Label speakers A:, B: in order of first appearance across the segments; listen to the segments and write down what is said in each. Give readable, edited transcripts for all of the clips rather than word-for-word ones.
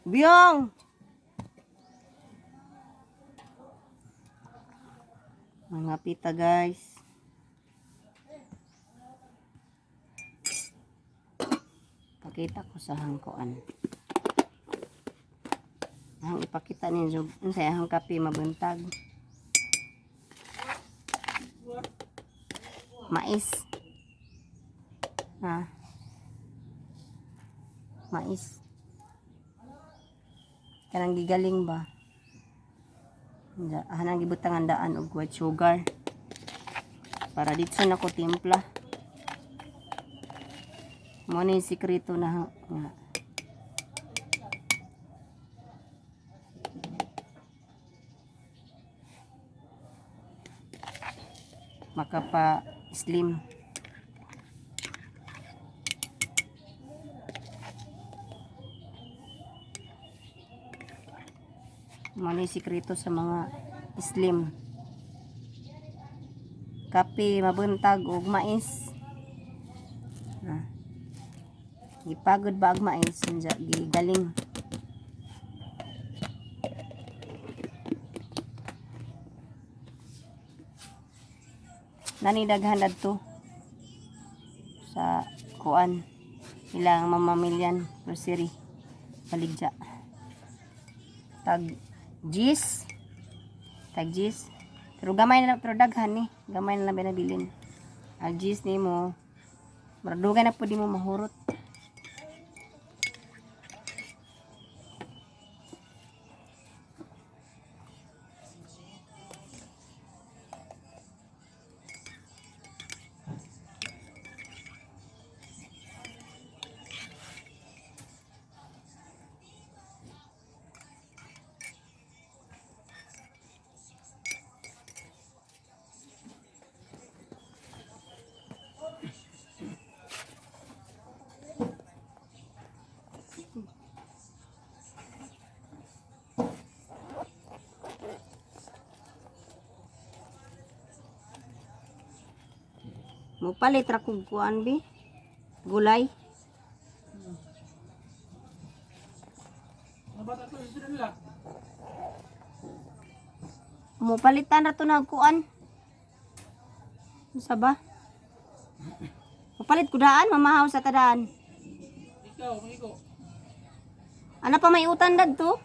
A: Byong! Mga pita guys. Pakita ko sa hangkoan. Ang ipakita ninyo sa hang kape mabuntag. Mais. Ha? Mais. Kanang gigaling ba? Hanang gibutang daan og white sugar. Para dito na ko timpla. Mo ni sikreto na nga. Makapa slim. Mo ni sikreto sa mga slim. Kape mabuntag og mais. Gipagod ba ang mais gigaling. Nani daghan adto sa kuan ilang mamamilyan grocery baligya tag gis pero gamay na pero daghan ni gamay na lang binabilin ang gis ni mo maradugan na po di mo mahurot. Mo palit ra kog kuan bi gulay. Mo palitan ra to na kuan. Unsa ba? Mo palit ko daan mamahaw sa tadaan.
B: Ikaw, amigo.
A: Ana pa may utan dadto?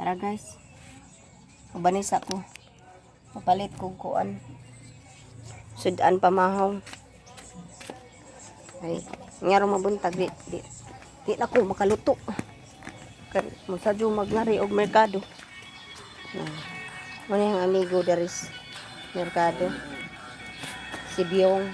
A: Tara guys. Ubanis ako. Papalit ko kuan. Sudan pamahaw. Ay, ngaro mabuntag di na ko makaluto. Kan musadyo magnari og merkado. Ano yung amigo daris merkado. Si Byong.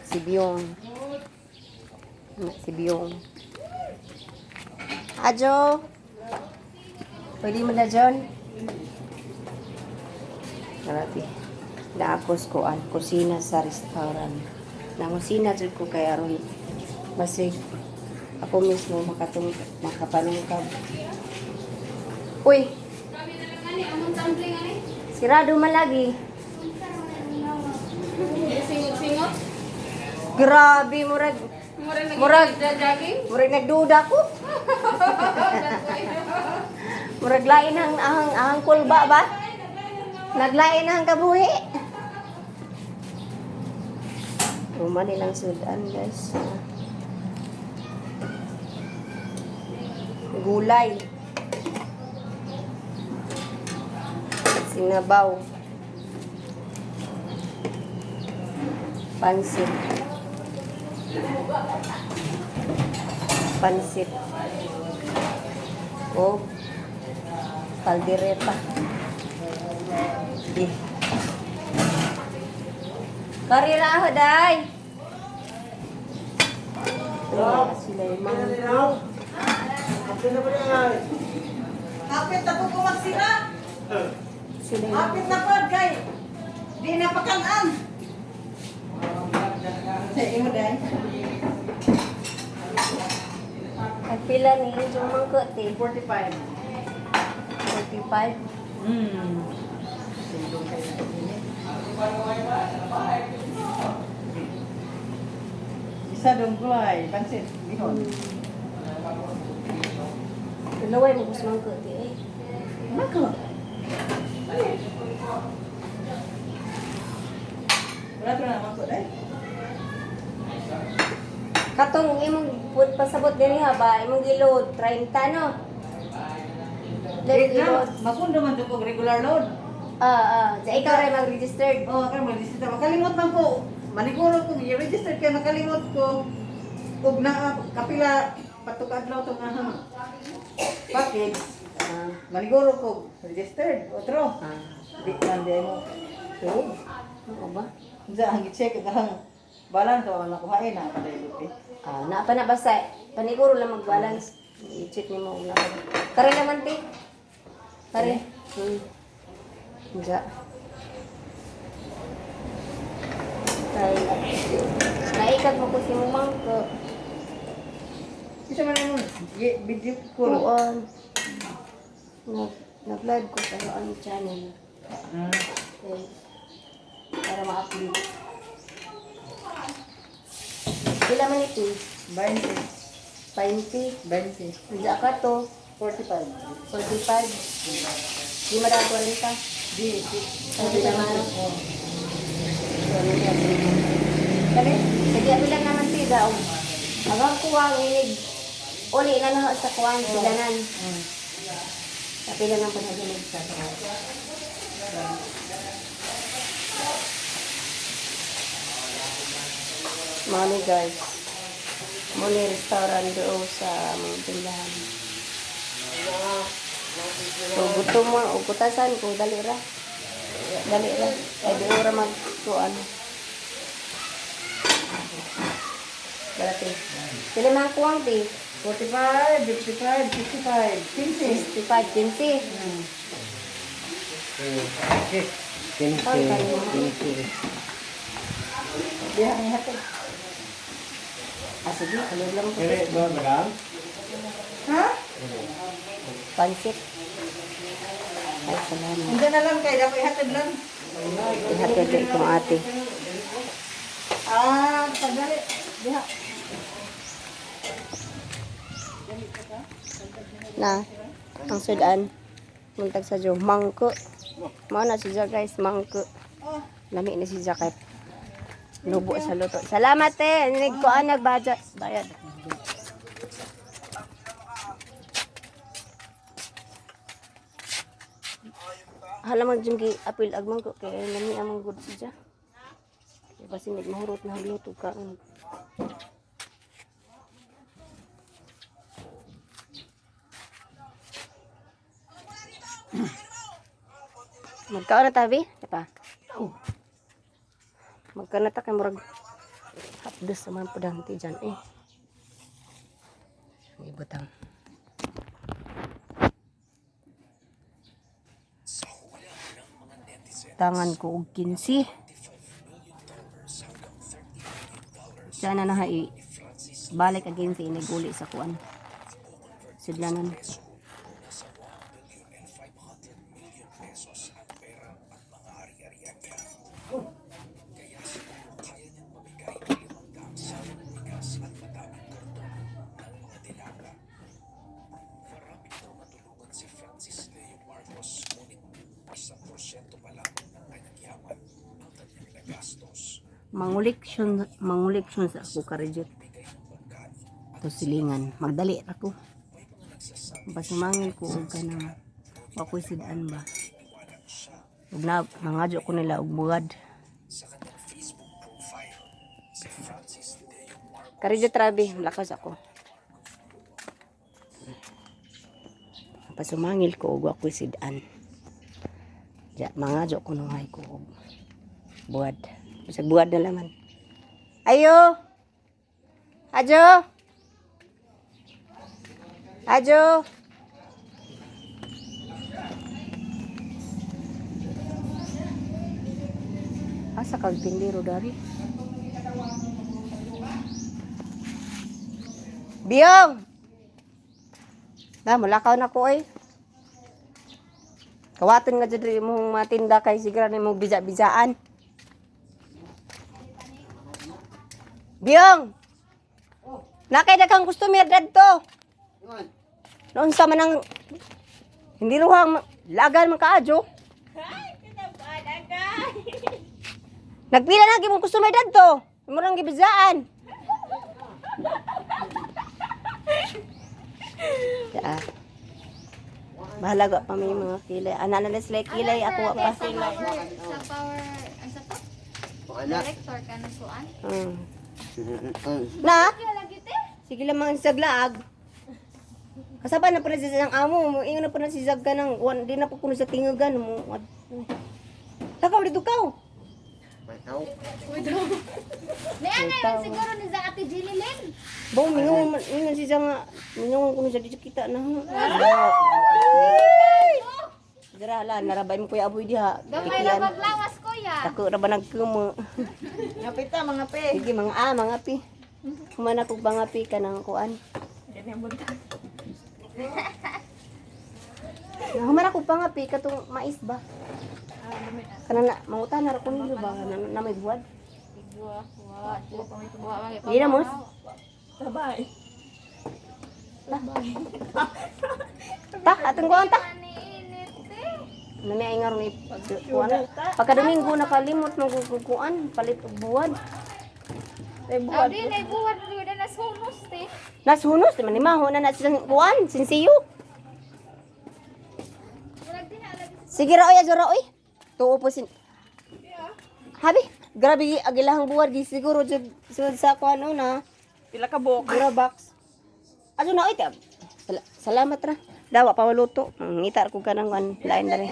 A: Si Byong. Si Byong. Ajo. Pwede mo na dyan. Grabe. Naakos ko ang kusina sa restaurant. Nangusina dyan ko kay aron. Basig ako mismo makapanungkab. Uy! Sirado malagi.
C: Singot-singot?
A: Grabe, murag
C: Jogging?
A: nagduda ko. Murag lain ang kulba ba? Naglain ang kabuhi. Ruma nilang sudan, guys. Gulay. Sinabaw. Pansit. Pansit. O kaldereta. Di. Karira ako, day. Sila yung mga
C: Kapit na po kumagsira.
A: sila yung
C: Kapit na po, kay. Di na pakanaan. Sa iyo, day.
A: Nagpila ni yung mangkot eh.
C: 45.
A: 45.
C: doon kayo nakainit. Isa doon gulay, pansit, bihon.
A: Laway mo gusto mong kuti eh.
C: Mako. Wala to na mako dai.
A: Katong imong food pasabot diri ha ba? Imong gilod 30 no? Dili gilod.
C: Mapundo man to ko regular load.
A: Sa ikaw ray mag-registered.
C: Oh, kan mag-register. Makalimot man ko. Maniguro ko i-register kay makalimot ko. Ug na kapila patukad law to nga package. Maniguro ko registered. Otro. Di man di mo. So,
A: Ano ba?
C: Diyan ang i-check ang balance o nakuhain na kadayot eh.
A: Na pa na basta paniguro lang mag-balance. I-check nimo na. Kare naman ti. Kare. Diya. Kay naikat mo ko si mumang ko.
C: Isa man mo video call.
A: Kuan. Nag-live ko sa ang channel. Okay. Para ma-upload. Pila man ito?
C: 20.
A: 20.
C: 20.
A: Diya ka to.
C: 45.
A: 45. Di madaan 40.
C: Di.
A: Sabi naman. Kani, sige bilang naman ti daw. Agang kuwang inig. Uli na lang sa kuwang silanan. Tapi lang ang panaginig sa kuwang. Mga ni guys. Muli restaurant doon sa mga tindahan. So gutom mo, o kutasan ko, dali ra. Dali ra. Ay di ora magkuan. Dati. Pila man kuwang ti?
C: 45, 55, 55, 50.
A: 65, 15.
C: Diha ang hatid.
A: Sige, ano lang po.
C: Ha?
A: Pansit. Ay, salamat.
C: Hindi na lang kay dapat ihatid lang.
A: Ihatid kong ate.
C: Pagdali. Diha.
A: Na, ang sudan. Muntag sa jo, mangko. Mao na siya guys, mangko. Lami na si Jacket. Nubo sa luto. Salamat eh. Ninig ko nagbadya. Bayad. Hala magjunggi apil agmang ko kay lami amang good siya. Kasi nagmahurot na luto ka. Magkaon na tabi? Pa. Magkaon na ta kay murag hapdos sa mga pudanti dyan eh. Ibutang. Tangan ko og 15. Sana na hai balik again sa iniguli sa kuan. Sidlanan. Manguliksyon sa ako karejot. To silingan, magdali ako. Basumangin ko og kanang ako'y sidan ba. Ug na mangadyo ko nila og buwad. Karejot trabi, lakas ako. Pasumangil ko og ako'y sidan. Ja mangadyo ko nungay ko og buwad. Bisag buwad na laman. Ayo! Ajo! Ajo! Asa kag tindiro dari? Biyong! Na, mulakaw na ko eh. Kawaton nga dyan mong matinda kay siguro na mong bija-bijaan. Biyong! Nakay na kang customer dadto. Noon sa manang hindi ruhang lagan man kaadyo. Nagpila na gimong customer dadto. Murang gibijaan. Ya. Bahala ga pa may mga kilay. Ana na sila kilay ako wa pa.
D: Sa power, ang sa to? Director ka ng kuan?
A: Na?
D: Kaya lagi te?
A: Sige lang mga saglaag. Kasaba na pala siya ng amo. Ingon na pala si Zag ka ng di na po kuno sa tingagan mo. Takaw dito ka.
D: Ni ano yun siguro ni sa Ate Jililin?
A: Baw mingon si Zag nga. Mingon kuno sa dito kita na. Dira la narabay mo kuya aboy diha.
D: Gamay na maglawas kuya.
A: Tako ra ba nagkumo.
C: Ngapita mga pe.
A: Sige mga pi. Kumana kog mga pi ka ng kuan. Humara kog pangapi katong mais ba? Kanana mangutan na ko nilo ba na may buwad. Di na mos.
B: Sabay.
A: Ta atong kuan ta.
D: Init te.
A: Nami ay ngaron ni kuan. Pagka Domingo nakalimot ng kukuan palit og buwad.
D: Abi na buwan rin na sunos te.
A: Nasunos man ni maho na silang kuan sinsiyo.
D: Murag din na lagi.
A: Sige ra oy ajura oy. Tuo po sin. Habi, grabe agilahang buwad di siguro jud sud sa kuan na.
C: Pila ka buok.
A: Dura box. Ajo na oy tab. Salamat ra. Dawa pa maluto. Ngitar ko kanang kan lain dere.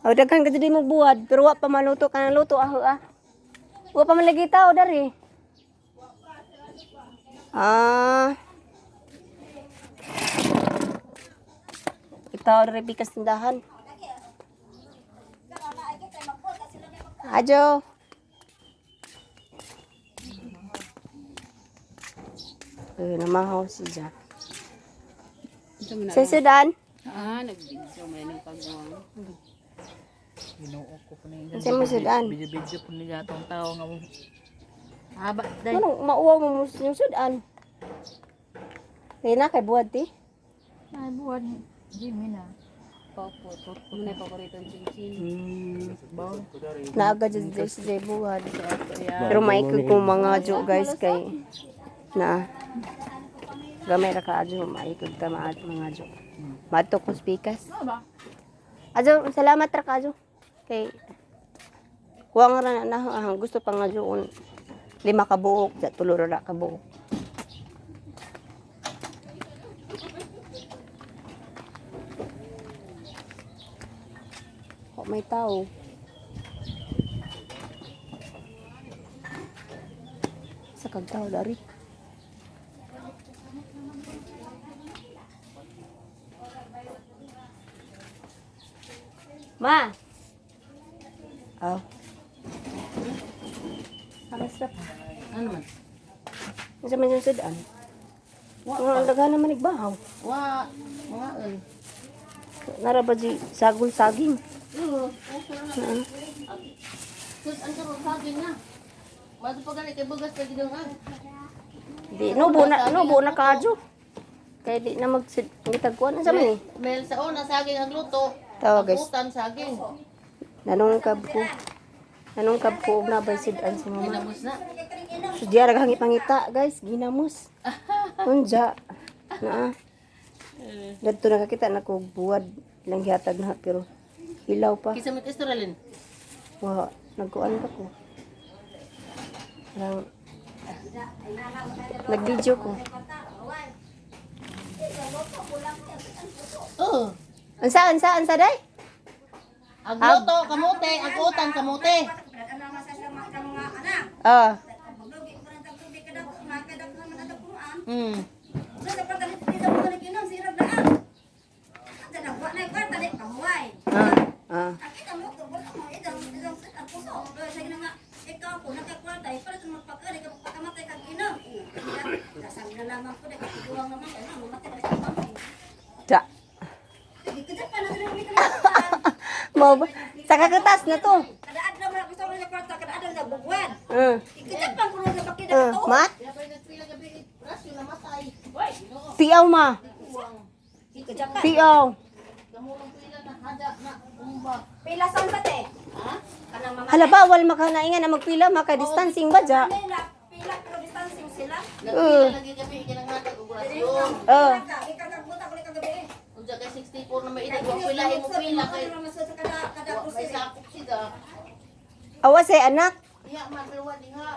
A: Aw daghan ka di mo buwad pero wa pa maluto kanang luto aho ah. Wa pa man lagi tao dere. Itaw dere pikas tindahan. Ajo. Namahaw siya. Sa Sudan?
C: Nag-video may nang pagawang. Ginuok ko po na yung
A: Sa mo Sudan?
C: video po nila itong tao nga mo. Haba, day.
A: Anong mauwaw mo yung Sudan? Kaya na kay buwad ti?
D: Ay buwan. Jimmy na. Popo. Muna paborito ng chinchin.
A: Naaga dyan sa buwad. Pero maikog ko mga jo guys kay na gamay ra ka adyo maikog ta mga jo. Mato ko speakers. Adyo salamat ra ka adyo. Kay kuwang ra na gusto pa nga jo 5 ka buok, 3 ra ka buok. Kok may tao. Sa kagtao dari. Ma. Aw. Alas na pa.
C: Ano man?
A: Sa man yung Sudan. Ang daga naman nagbahaw.
C: Wa, mga
A: Narabaji sagol-saging.
C: Oo, sus, ang sarap saging na. Bago pa ganit, kay bugas pa gidungan.
A: Di nubo na kadyo. Kaya di na magitagkuan sa man eh.
C: Mel sa una, saging ang luto.
A: Tawa guys.
C: Abutan, saging.
A: Nanungkab ko og nabay Sudan si mama.
C: Ginamos na.
A: So diya raghang ipangita guys, ginamos. Unja. Na. Dadto nakakita na ko buwad lang gihatag na pero ilaw pa.
C: Kisa mit estralin.
A: Wa nagkuan pa ko. Lang nag-video ko.
C: Oo.
A: Ansa day?
C: Ang luto, kamote. Ang utang, kamote.
A: Ah.
C: Hmm.
A: Ah. Ja. mo. Sa kakatas na to.
E: Kada adlaw man gusto ko na kwarta, kada adlaw na bugwan. Ikita pang kuno sa bakit na to.
A: Ma? Tiyaw ma.
E: Ikita pa.
A: Tiyaw.
E: Pila sang bate? Ha? Kanang mama.
A: Hala bawal makanaingan na magpila maka-distancing ba dya?
E: Ano na pila pero distancing sila?
F: Lagi gabi ginanghatag og orasyon.
E: Ikaw nagbuta ko kagabi.
F: Unsa kay 64 na may edad wa pilahin mo pila kay
E: kada
F: wa kay sakop sida.
A: Awa say anak.
F: Iya man pero wa diha.